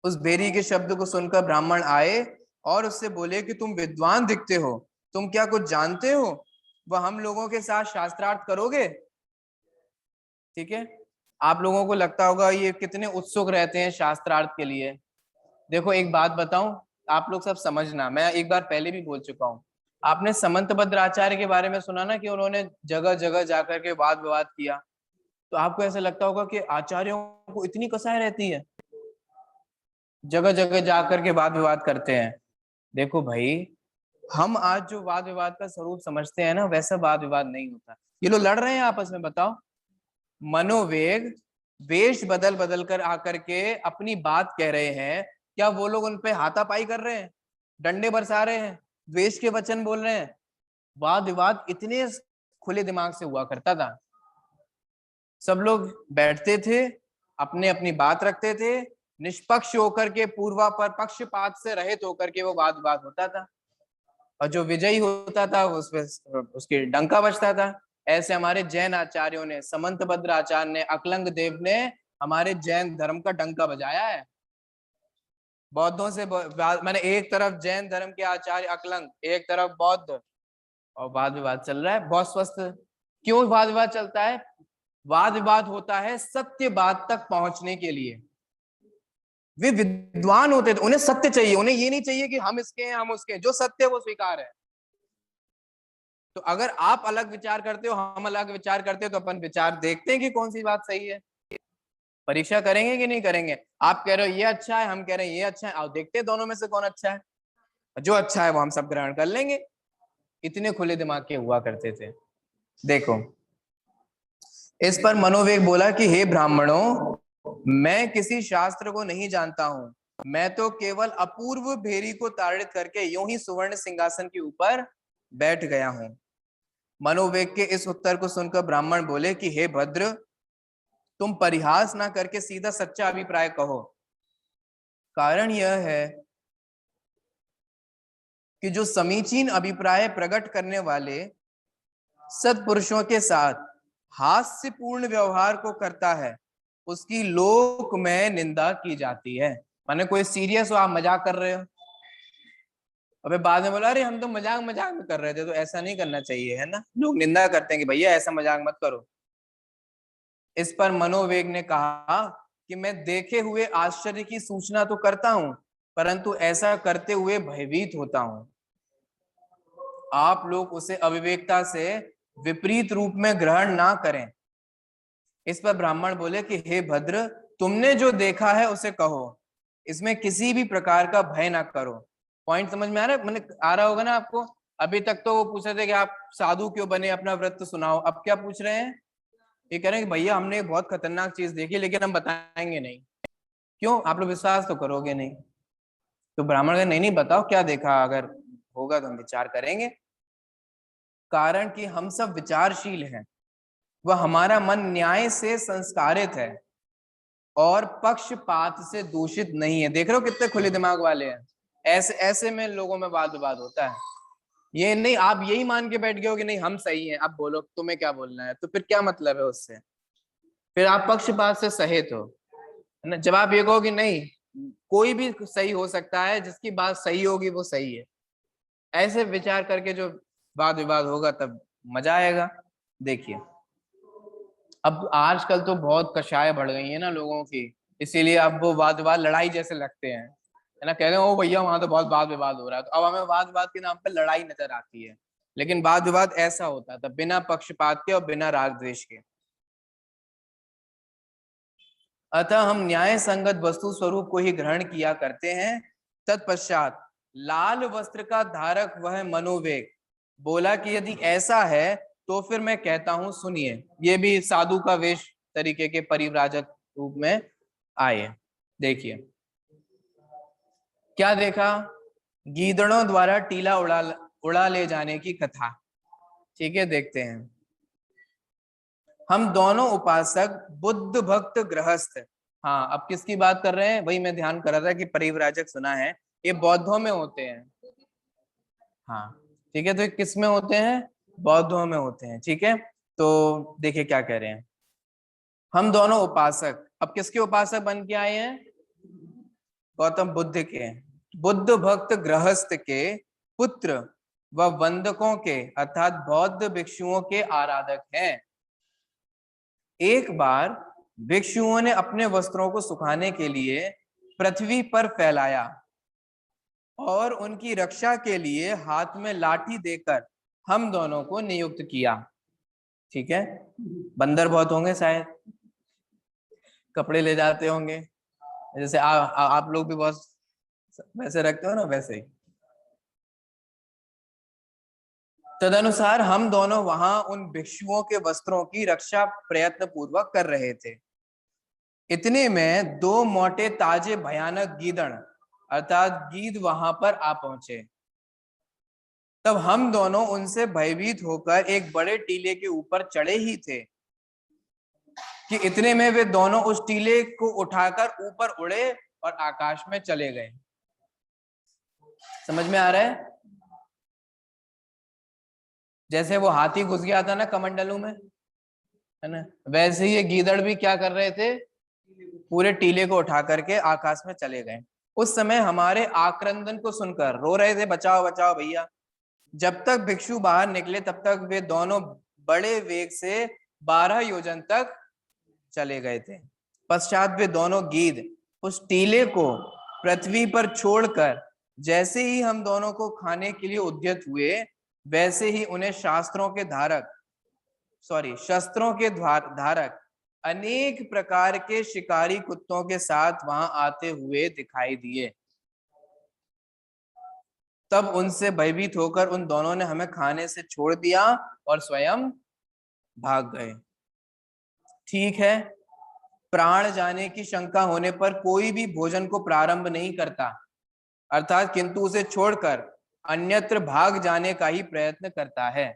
उस बेरी के शब्द को सुनकर ब्राह्मण आए और उससे बोले कि तुम विद्वान दिखते हो, तुम क्या कुछ जानते हो? वह हम लोगों के साथ शास्त्रार्थ करोगे? ठीक है, आप लोगों को लगता होगा ये कितने उत्सुक रहते हैं शास्त्रार्थ के लिए। देखो एक बात बताऊं, आप लोग सब समझना, मैं एक बार पहले भी बोल चुका हूं। आपने समंतभद्र आचार्य के बारे में सुना ना कि उन्होंने जगह जगह जाकर के वाद विवाद किया। तो आपको ऐसा लगता होगा कि आचार्यों को इतनी कसाई रहती है, जगह जगह जाकर के वाद विवाद करते हैं। देखो भाई, हम आज जो वाद विवाद का स्वरूप समझते हैं ना, वैसा वाद विवाद नहीं होता। ये लोग लड़ रहे हैं आपस में, बताओ, मनोवेग वेश बदल बदल कर आकर के अपनी बात कह रहे हैं, क्या वो लोग उन पे हाथापाई कर रहे हैं, डंडे बरसा रहे हैं, द्वेष के वचन बोल रहे हैं? वाद विवाद इतने खुले दिमाग से हुआ करता था, सब लोग बैठते थे, अपने अपनी बात रखते थे, निष्पक्ष होकर के, पूर्वा पर पक्षपात से रहित होकर के वो वाद विवाद होता था, और जो विजयी होता था उसके डंका बजता था। ऐसे हमारे जैन आचार्यों ने, समंतभद्र आचार्य ने, अकलंग देव ने हमारे जैन धर्म का डंका बजाया है। बौद्धों से मैंने, एक तरफ जैन धर्म के आचार्य अकलंग, एक तरफ बौद्ध, और वाद विवाद चल रहा है बहुत स्वस्थ। क्यों वाद विवाद चलता है? वाद विवाद होता है सत्य बात तक पहुंचने के लिए। वे विद्वान होते थे, उन्हें सत्य चाहिए, उन्हें ये नहीं चाहिए कि हम इसके हैं हम उसके हैं, जो सत्य है वो स्वीकार है। तो अगर आप अलग विचार करते हो, हम अलग विचार करते हो, तो अपन विचार देखते हैं कि कौन सी बात सही है, परीक्षा करेंगे कि नहीं करेंगे। आप कह रहे हो ये अच्छा है, हम कह रहे हैं ये अच्छा है, आओ देखते हैं दोनों में से कौन अच्छा है, जो अच्छा है वो हम सब ग्रहण कर लेंगे। इतने खुले दिमाग के हुआ करते थे। देखो इस पर मनोवेग बोला कि हे ब्राह्मणों, मैं किसी शास्त्र को नहीं जानता हूं, मैं तो केवल अपूर्व भेरी को ताड़ित करके यूं ही सुवर्ण सिंहासन के ऊपर बैठ गया हूं। मनोवेग के इस उत्तर को सुनकर ब्राह्मण बोले कि हे भद्र, तुम परिहास ना करके सीधा सच्चा अभिप्राय कहो। कारण यह है कि जो समीचीन अभिप्राय प्रकट करने वाले सत्पुरुषों के साथ हास्यपूर्ण व्यवहार को करता है उसकी लोक में निंदा की जाती है। माने कोई सीरियस हो, आप मजाक कर रहे हो, अबे बाद में बोला अरे हम तो मजाक मजाक में कर रहे थे, तो ऐसा नहीं करना चाहिए, है ना। लोग निंदा करते हैं कि भैया ऐसा मजाक मत करो। इस पर मनोवेग ने कहा कि मैं देखे हुए आश्चर्य की सूचना तो करता हूं, परंतु ऐसा करते हुए भयभीत होता हूं। आप लोग उसे अविवेकता से विपरीत रूप में ग्रहण ना करें। इस पर ब्राह्मण बोले कि हे भद्र, तुमने जो देखा है उसे कहो, इसमें किसी भी प्रकार का भय ना करो। पॉइंट समझ में आ रहा है, मैंने आ रहा होगा ना आपको। अभी तक तो वो पूछ रहे थे कि आप साधु क्यों बने, अपना व्रत सुनाओ। अब क्या पूछ रहे हैं, ये कह रहे हैं कि भैया हमने एक बहुत खतरनाक चीज देखी लेकिन हम बताएंगे नहीं। क्यों, आप लोग विश्वास तो करोगे नहीं। तो ब्राह्मण कहे नहीं नहीं बताओ क्या देखा, अगर होगा तो हम विचार करेंगे। कारण कि हम सब विचारशील हैं, वह हमारा मन न्याय से संस्कारित है और पक्षपात से दूषित नहीं है। देख रहे हो कितने खुले दिमाग वाले हैं। ऐसे ऐसे में लोगों में वाद विवाद होता है। ये नहीं आप यही मान के बैठ गए हो कि नहीं हम सही हैं, अब बोलो तुम्हें क्या बोलना है, तो फिर क्या मतलब है उससे। फिर आप पक्षपात से सहित हो, है ना। जब आप ये कहो कि नहीं कोई भी सही हो सकता है, जिसकी बात सही होगी वो सही है, ऐसे विचार करके जो वाद विवाद होगा तब मजा आएगा। देखिए अब आजकल तो बहुत कषाय बढ़ गई है ना लोगों की, इसीलिए अब वो वाद विवाद लड़ाई जैसे लगते हैं, है ना। कह रहे हैं ओ भैया वहां तो बहुत वाद विवाद हो रहा है, तो अब हमें वाद विवाद के नाम पे लड़ाई नजर आती है। लेकिन वाद विवाद ऐसा होता था बिना पक्षपात के और बिना राग द्वेष के। अतः हम न्याय संगत वस्तु स्वरूप को ही ग्रहण किया करते हैं। तत्पश्चात लाल वस्त्र का धारक वह मनोवेग बोला कि यदि ऐसा है तो फिर मैं कहता हूं सुनिए। ये भी साधु का वेश तरीके के परिव्राजक रूप में आए। देखिए क्या देखा, गीदड़ों द्वारा टीला उड़ा ले जाने की कथा। ठीक है देखते हैं। हम दोनों उपासक बुद्ध भक्त गृहस्थ। हाँ अब किसकी बात कर रहे हैं, वही मैं ध्यान कर रहा था कि परिव्राजक सुना है, ये बौद्धों में होते हैं। हाँ ठीक है, तो ये किस में होते हैं, बौद्धों में होते हैं। ठीक है तो देखिए क्या कह रहे हैं। हम दोनों उपासक, अब किसके उपासक बन के आए हैं, गौतम बुद्ध के। बुद्ध भक्त गृहस्थ के पुत्र व वंदकों के अर्थात बौद्ध भिक्षुओं के आराधक हैं। एक बार भिक्षुओं ने अपने वस्त्रों को सुखाने के लिए पृथ्वी पर फैलाया और उनकी रक्षा के लिए हाथ में लाठी देकर हम दोनों को नियुक्त किया। ठीक है, बंदर बहुत होंगे शायद, कपड़े ले जाते होंगे, जैसे आप लोग भी बहुत वैसे रखते हो ना, वैसे ही। तदनुसार हम दोनों वहां उन भिक्षुओं के वस्त्रों की रक्षा प्रयत्न पूर्वक कर रहे थे। इतने में दो मोटे ताजे भयानक गीदड़ अर्थात गीद वहां पर आ पहुंचे। तब हम दोनों उनसे भयभीत होकर एक बड़े टीले के ऊपर चढ़े ही थे कि इतने में वे दोनों उस टीले को उठाकर ऊपर उड़े और आकाश में चले गए। समझ में आ रहा है, जैसे वो हाथी घुस गया था ना कमंडलू में, है ना, वैसे ही ये गीदड़ भी क्या कर रहे थे, पूरे टीले को उठा करके आकाश में चले गए। उस समय हमारे आक्रंदन को सुनकर रो रहे थे, बचाओ बचाओ भैया। जब तक भिक्षु बाहर निकले तब तक वे दोनों बड़े वेग से 12 योजन तक चले गए थे। पश्चात वे दोनों गीद उस टीले को पृथ्वी पर छोड़कर जैसे ही हम दोनों को खाने के लिए उद्यत हुए, वैसे ही उन्हें शस्त्रों के धारक अनेक प्रकार के शिकारी कुत्तों के साथ वहां आते हुए दिखाई दिए। तब उनसे भयभीत होकर उन दोनों ने हमें खाने से छोड़ दिया और स्वयं भाग गए। ठीक है, प्राण जाने की शंका होने पर कोई भी भोजन को प्रारंभ नहीं करता, अर्थात किंतु उसे छोड़कर अन्यत्र भाग जाने का ही प्रयत्न करता है।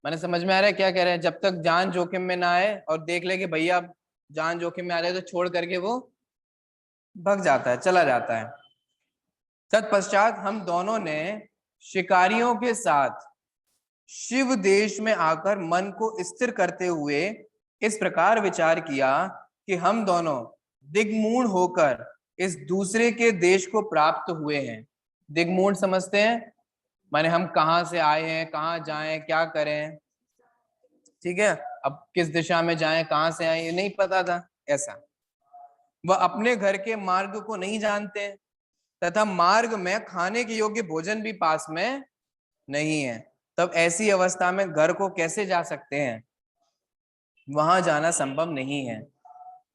मैंने समझ में आ रहा है क्या कह रहे हैं, जब तक जान जोखिम में ना आए और देख ले कि भैया जान जोखिम में आ रहे तो छोड़ करके वो भग जाता है, चला जाता है। तत्पश्चात हम दोनों ने शिकारियों के साथ शिव देश में आकर मन को स्थिर करते हुए इस प्रकार विचार किया कि हम दोनों दिग्मूढ़ होकर इस दूसरे के देश को प्राप्त हुए हैं। दिग्मूढ़ समझते हैं, माने हम कहाँ से आए हैं, कहाँ जाएं, क्या करें, ठीक है, अब किस दिशा में जाएं, कहाँ से आए, ये नहीं पता था। ऐसा वह अपने घर के मार्ग को नहीं जानते तथा मार्ग में खाने के योग्य भोजन भी पास में नहीं है। तब ऐसी अवस्था में घर को कैसे जा सकते हैं, वहां जाना संभव नहीं है।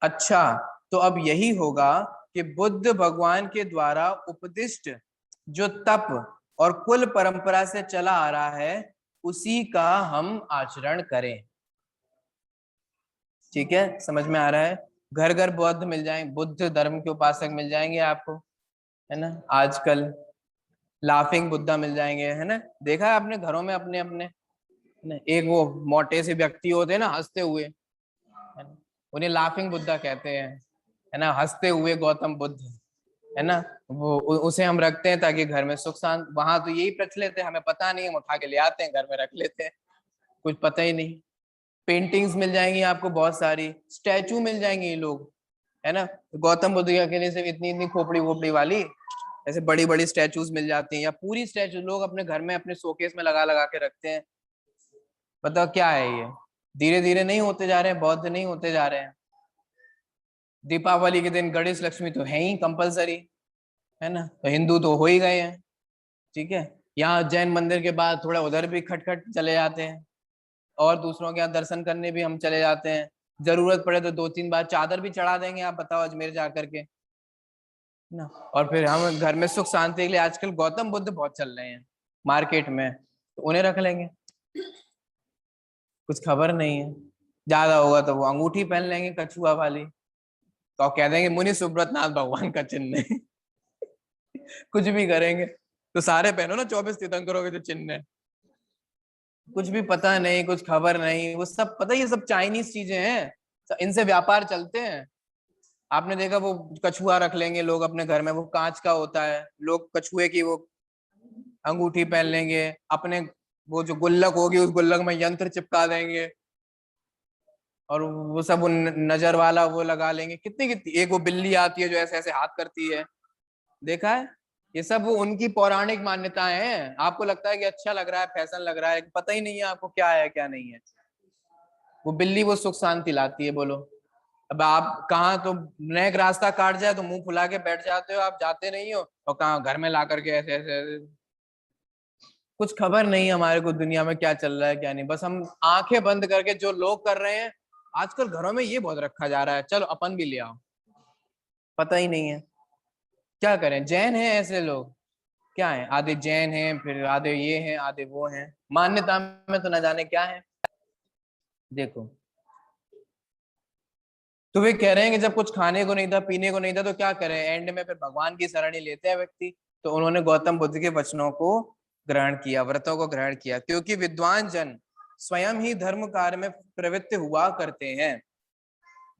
अच्छा, तो अब यही होगा कि बुद्ध भगवान के द्वारा उपदिष्ट जो तप और कुल परंपरा से चला आ रहा है उसी का हम आचरण करें। ठीक है, समझ में आ रहा है? घर घर बौद्ध मिल जाएंगे, बुद्ध धर्म के उपासक मिल जाएंगे आपको, है ना। आजकल लाफिंग बुद्धा मिल जाएंगे, है ना। देखा है आपने घरों में अपने अपने, है ना। एक वो मोटे से व्यक्ति होते हैं ना हंसते हुए, है ना, उन्हें लाफिंग बुद्धा कहते हैं, है ना, हंसते हुए गौतम बुद्ध, है ना। वो उसे हम रखते हैं ताकि घर में सुख शांति, वहां तो यही प्रचलित है, हमें पता नहीं, हम उठा के ले आते हैं घर में रख लेते हैं, कुछ पता ही नहीं। पेंटिंग्स मिल जाएंगी आपको बहुत सारी, स्टैचू मिल जाएंगे ये लोग, है ना। गौतम बुद्ध के अकेले से इतनी इतनी खोपड़ी वोपड़ी वाली ऐसे बड़ी बड़ी स्टैचूज मिल जाती हैं, या पूरी स्टैचू लोग अपने घर में अपने शोकेस में लगा लगा के रखते हैं। बताओ क्या है ये? धीरे धीरे नहीं होते जा रहे हैं, बौद्ध नहीं होते जा रहे हैं। दीपावली के दिन गणेश लक्ष्मी तो है ही कंपलसरी, है ना, तो हिंदू तो हो ही गए हैं। ठीक है, यहाँ जैन मंदिर के बाद थोड़ा उधर भी खटखट चले जाते हैं, और दूसरों के यहाँ दर्शन करने भी हम चले जाते हैं। जरूरत पड़े तो 2-3 बार चादर भी चढ़ा देंगे, आप बताओ, अजमेर जा करके ना। और फिर हम घर में सुख शांति के लिए आजकल गौतम बुद्ध बहुत चल रहे हैं मार्केट में, तो उन्हें रख लेंगे। कुछ खबर नहीं है, ज्यादा होगा तो वो अंगूठी पहन लेंगे कछुआ वाली, तो कह देंगे मुनि सुब्रत नाथ भगवान का चिन्ह है। कुछ भी करेंगे, तो सारे पहनो ना 24 तीर्थंकरों के जो चिन्ह है। कुछ भी पता नहीं, कुछ खबर नहीं, वो सब पता, ये सब चाइनीज चीजें हैं, इनसे व्यापार चलते हैं। आपने देखा वो कछुआ रख लेंगे लोग अपने घर में, वो कांच का होता है, लोग कछुए की वो अंगूठी पहन लेंगे अपने, वो जो गुल्लक होगी उस गुल्लक में यंत्र चिपका देंगे, और वो सब नजर वाला वो लगा लेंगे। कितनी कितनी, एक वो बिल्ली आती है जो ऐसे ऐसे हाथ करती है, देखा है? ये सब वो उनकी पौराणिक मान्यताएं हैं। आपको लगता है कि अच्छा लग रहा है, फैशन लग रहा है, पता ही नहीं है आपको क्या है क्या नहीं है। वो बिल्ली वो सुख शांति लाती है, बोलो। अब आप कहाँ तो नेक रास्ता काट जाए तो मुंह फुला के बैठ जाते हो, आप जाते नहीं हो, और कहाँ घर में ला करके ऐसे ऐसे। कुछ खबर नहीं हमारे को दुनिया में क्या चल रहा है क्या नहीं, बस हम आंखें बंद करके जो लोग कर रहे हैं। आजकल घरों में ये बहुत रखा जा रहा है, चलो अपन भी ले आओ, पता ही नहीं है क्या करें। जैन है ऐसे लोग, क्या है, आधे जैन हैं, फिर आधे ये हैं, आधे वो हैं, मान्यता में तो न जाने क्या है। देखो, तो वे कह रहे हैं कि जब कुछ खाने को नहीं था, पीने को नहीं था, तो क्या करें, एंड में फिर भगवान की शरण ही लेते हैं व्यक्ति। तो उन्होंने गौतम बुद्ध के वचनों को ग्रहण किया, व्रतों को ग्रहण किया, क्योंकि विद्वान जन स्वयं ही धर्म कार्य में प्रवृत्त हुआ करते हैं।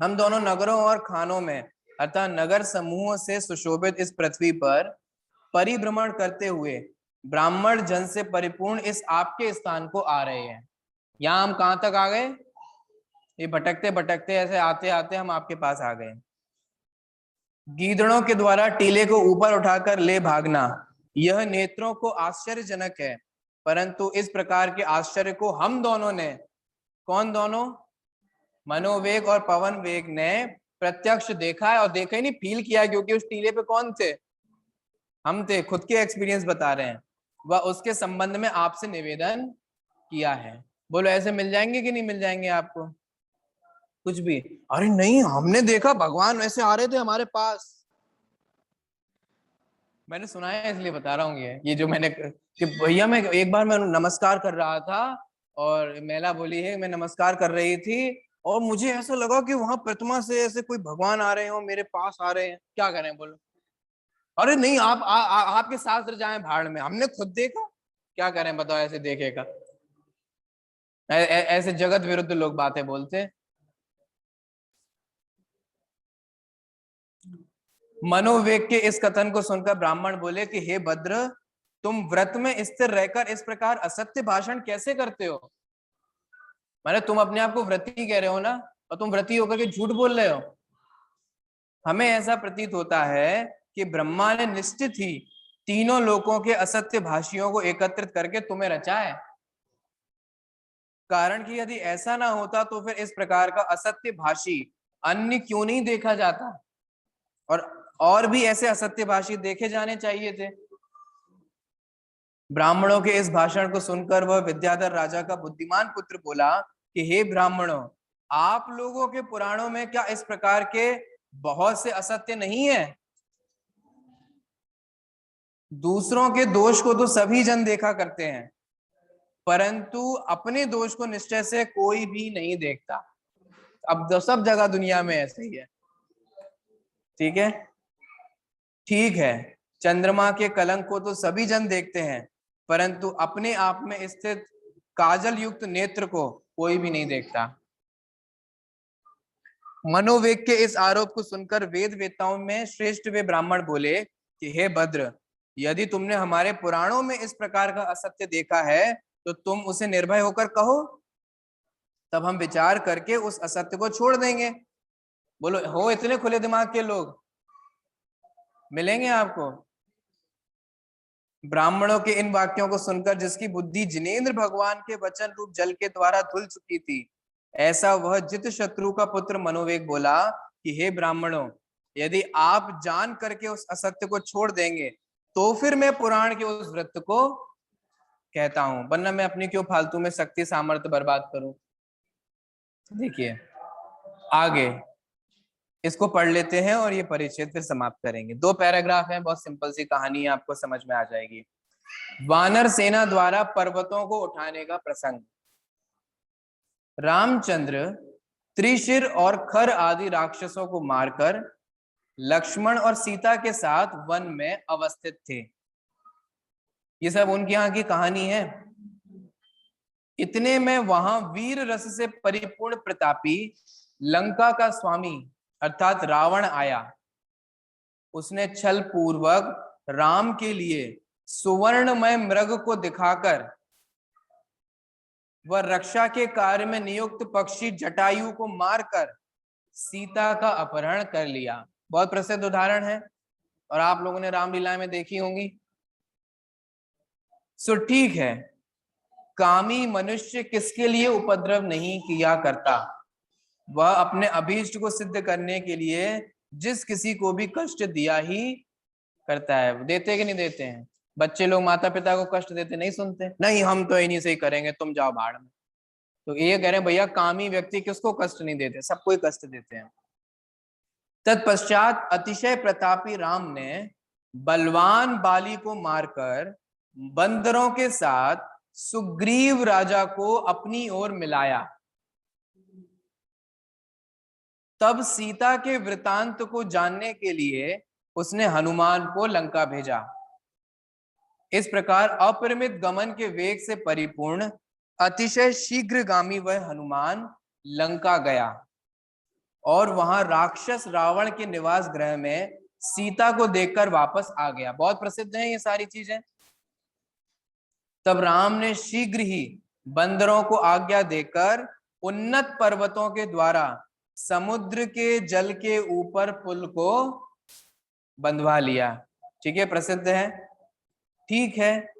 हम दोनों नगरों और खानों में अर्थात नगर समूहों से सुशोभित इस पृथ्वी पर परिभ्रमण करते हुए ब्राह्मण जन से परिपूर्ण इस आपके स्थान को आ रहे हैं। यहाँ हम कहाँ तक आ गए? ये भटकते भटकते ऐसे आते आते हम आपके पास आ गए। गीदड़ों के द्वारा टीले को ऊपर उठाकर ले भागना यह नेत्रों को आश्चर्यजनक है, परंतु इस प्रकार के आश्चर्य को हम दोनों ने, कौन दोनों? मनोवेग और पवन वेग ने प्रत्यक्ष देखा है, और देखा ही नहीं, फील किया है, क्योंकि उस टीले पे कौन थे? हम थे, खुद के एक्सपीरियंस बता रहे हैं। वह उसके संबंध में आपसे निवेदन किया है। बोलो ऐसे मिल जाएंगे कि नहीं मिल जाएंगे आपको? कुछ भी, अरे नहीं हमने देखा भगवान वैसे आ रहे थे हमारे पास। मैंने सुना है इसलिए बता रहा हूँ, ये जो मैंने कि भैया, मैं एक बार मैं नमस्कार कर रहा था, और महिला बोली है मैं नमस्कार कर रही थी, और मुझे ऐसा लगा कि वहां प्रतिमा से ऐसे कोई भगवान आ रहे हो, मेरे पास आ रहे हैं, क्या करें बोलो। अरे नहीं आप आपके शास्त्र जाएं भाड़ में, हमने खुद देखा, क्या करें बताओ, ऐसे देखेगा। ऐसे जगत विरुद्ध लोग बातें बोलते। मनोवेग के इस कथन को सुनकर ब्राह्मण बोले कि हे भद्र, तुम व्रत में स्थिर रहकर इस प्रकार असत्य भाषण कैसे करते हो? माने तुम अपने आप को व्रती कह रहे हो ना, और तुम व्रती होकर के झूठ बोल रहे हो। हमें ऐसा प्रतीत होता है कि ब्रह्मा ने निश्चित ही तीनों लोकों के असत्य भाषियों को एकत्रित करके तुम्हें रचा है। कारण कि यदि ऐसा ना होता तो फिर इस प्रकार का असत्य भाषी अन्य क्यों नहीं देखा जाता, और भी ऐसे असत्य भाषी देखे जाने चाहिए थे। ब्राह्मणों के इस भाषण को सुनकर वह विद्याधर राजा का बुद्धिमान पुत्र बोला कि हे ब्राह्मणों, आप लोगों के पुराणों में क्या इस प्रकार के बहुत से असत्य नहीं है? दूसरों के दोष को तो सभी जन देखा करते हैं, परंतु अपने दोष को निश्चय से कोई भी नहीं देखता। अब तो सब जगह दुनिया में ऐसे ही है। ठीक है, ठीक है, चंद्रमा के कलंक को तो सभी जन देखते हैं, परंतु अपने आप में स्थित काजल युक्त नेत्र को कोई भी नहीं देखता। मनोवेग के इस आरोप को सुनकर वेद वेताओं में श्रेष्ठ वे ब्राह्मण बोले कि हे भद्र, यदि तुमने हमारे पुराणों में इस प्रकार का असत्य देखा है तो तुम उसे निर्भय होकर कहो, तब हम विचार करके उस असत्य को छोड़ देंगे। बोलो, हो इतने खुले दिमाग के लोग मिलेंगे आपको। ब्राह्मणों के इन वाक्यों को सुनकर जिसकी बुद्धि जिनेंद्र भगवान के वचन रूप जल के द्वारा धुल चुकी थी, ऐसा वह जित शत्रु का पुत्र मनोवेग बोला कि हे ब्राह्मणों, यदि आप जान करके उस असत्य को छोड़ देंगे तो फिर मैं पुराण के उस व्रत को कहता हूं, वरना मैं अपनी क्यों फालतू में शक्ति सामर्थ्य बर्बाद करूं। देखिए आगे इसको पढ़ लेते हैं और ये परिच्छेद फिर समाप्त करेंगे। 2 पैराग्राफ है, बहुत सिंपल सी कहानी है, आपको समझ में आ जाएगी। वानर सेना द्वारा पर्वतों को उठाने का प्रसंग। रामचंद्र त्रिशिर और खर आदि राक्षसों को मारकर लक्ष्मण और सीता के साथ वन में अवस्थित थे। ये सब उनके यहाँ की कहानी है। इतने में वहां वीर रस से परिपूर्ण प्रतापी लंका का स्वामी अर्थात रावण आया। उसने छल पूर्वक राम के लिए सुवर्णमय मृग को दिखाकर वह रक्षा के कार्य में नियुक्त पक्षी जटायु को मारकर सीता का अपहरण कर लिया। बहुत प्रसिद्ध उदाहरण है और आप लोगों ने रामलीला में देखी होंगी। सो ठीक है, कामी मनुष्य किसके लिए उपद्रव नहीं किया करता, वह अपने अभीष्ट को सिद्ध करने के लिए जिस किसी को भी कष्ट दिया ही करता है। देते कि नहीं देते हैं? बच्चे लोग माता पिता को कष्ट देते नहीं सुनते, नहीं हम तो इन्हीं से ही करेंगे, तुम जाओ भाड़ में। तो ये कह रहे हैं भैया, कामी व्यक्ति किसको कष्ट नहीं देते, सबको ही कष्ट देते हैं। तत्पश्चात अतिशय प्रतापी राम ने बलवान बाली को मारकर बंदरों के साथ सुग्रीव राजा को अपनी ओर मिलाया। तब सीता के वृतांत को जानने के लिए उसने हनुमान को लंका भेजा। इस प्रकार अपरिमित गमन के वेग से परिपूर्ण अतिशय शीघ्रगामी वह हनुमान लंका गया और वहां राक्षस रावण के निवास गृह में सीता को देखकर वापस आ गया। बहुत प्रसिद्ध है ये सारी चीजें। तब राम ने शीघ्र ही बंदरों को आज्ञा देकर उन्नत पर्वतों के द्वारा समुद्र के जल के ऊपर पुल को बंधवा लिया। ठीक है, प्रसिद्ध है। ठीक है,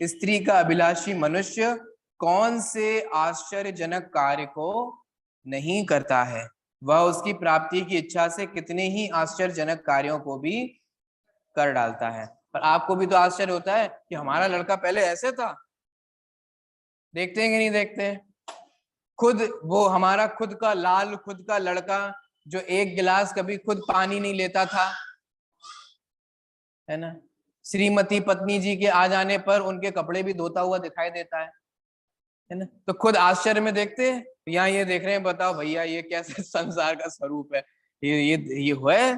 स्त्री का अभिलाषी मनुष्य कौन से आश्चर्यजनक कार्य को नहीं करता है, वह उसकी प्राप्ति की इच्छा से कितने ही आश्चर्यजनक कार्यों को भी कर डालता है। पर आपको भी तो आश्चर्य होता है कि हमारा लड़का पहले ऐसे था। देखते हैं कि नहीं देखते? खुद वो हमारा खुद का लाल, खुद का लड़का जो एक गिलास कभी खुद पानी नहीं लेता था, है ना, श्रीमती पत्नी जी के आ जाने पर उनके कपड़े भी धोता हुआ दिखाई देता है ना। तो खुद आश्चर्य में देखते हैं, यहाँ ये देख रहे हैं, बताओ भैया ये कैसे संसार का स्वरूप है, ये हुआ है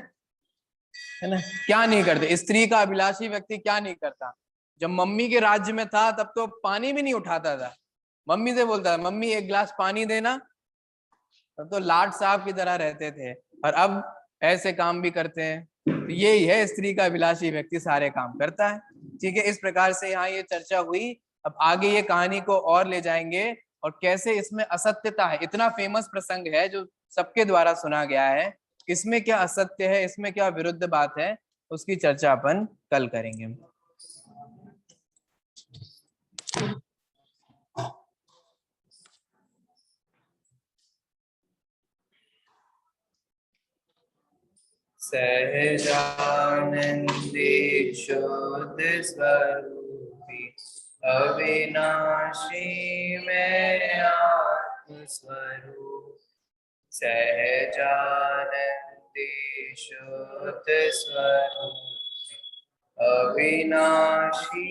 ना। क्या नहीं करते, स्त्री का अभिलाषी व्यक्ति क्या नहीं करता। जब मम्मी के राज्य में था तब तो पानी भी नहीं उठाता था, मम्मी से बोलता था मम्मी एक गिलास पानी देना, तब तो लाट साहब की तरह रहते थे। और अब ऐसे काम भी करते हैं। यही है, स्त्री का अभिलाषी व्यक्ति सारे काम करता है। ठीक है, इस प्रकार से यहाँ ये चर्चा हुई। अब आगे ये कहानी को और ले जाएंगे और कैसे इसमें असत्यता है। इतना फेमस प्रसंग है जो सबके द्वारा सुना गया है, इसमें क्या असत्य है, इसमें क्या विरुद्ध बात है, उसकी चर्चा अपन कल करेंगे। सहजानंदी शुद्ध स्वरूपी अविनाशी में आत्म स्वरूप। सहजानंदी शुद्ध स्वरूपी अविनाशी